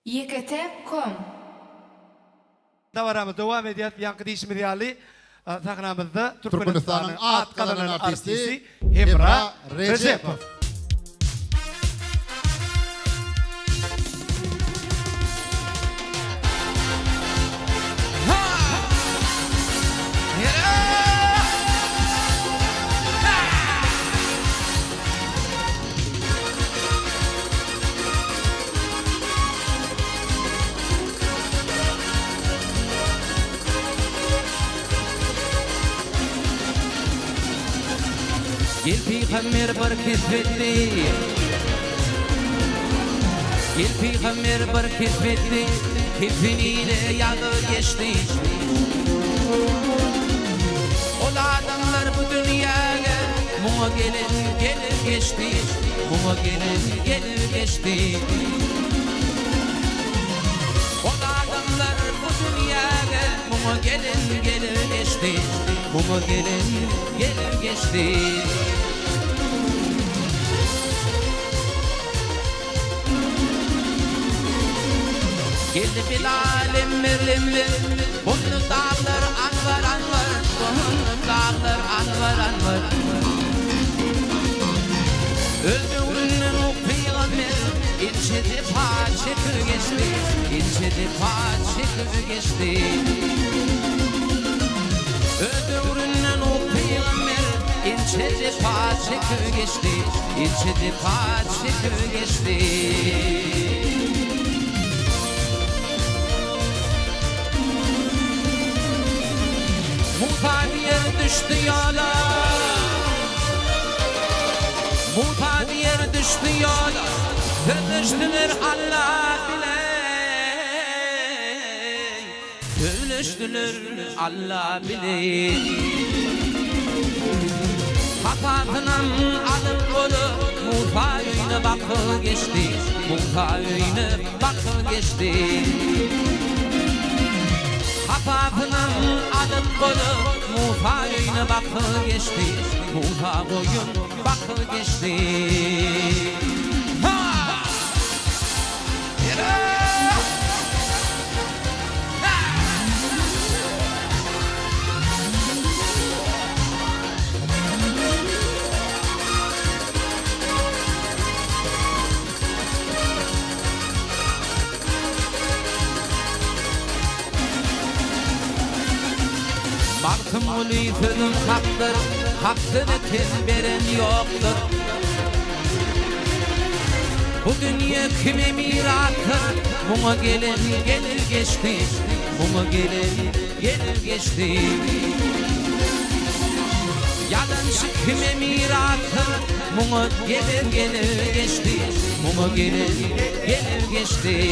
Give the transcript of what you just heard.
YKT.com Davarımız devam ediyor. Yankı değişimi riyali. Sahnamızda Türkmenistan'ın at kazanan artisti Hebra Recep. Recepov. Gel peygamber bir kesbetli Gel peygamber bir kesbetli Kefeniyle yalı geçti Ol adamlar bu dünyaya Muğa gelir geçti Muğa gelir geçti Ol adamlar bu dünyaya Muğa gelir geçti Muğa gelir geçti Geldi Bilal emmirli Bunlu dağlar anvar Bunlu dağlar anvar Öldüğünün o peygamber İlçede paçıkı geçti İlçede paçıkı geçti Öldüğünün o peygamber İlçede paçıkı geçti İlçede paçıkı geçti Muhtadiyer düştü yola Muhtadiyer düştü yola Ölüştüler Allah bile Ölüştüler Allah bile Kapatınam alıp kolu Muhtadiyle bakı geçti Muhtadiyle bakı geçti Kapatınam alıp kolu Muhtadiyle bakı geçti Muhtadiyle boyun bakı geçti Baktım ulifinin hakkını tezberen yoktur Bu dünya kime mirattır Buna gelir geçti Buna gelir geçti Yalancı kime mirattır Buna gelir geçti Buna gelir geçti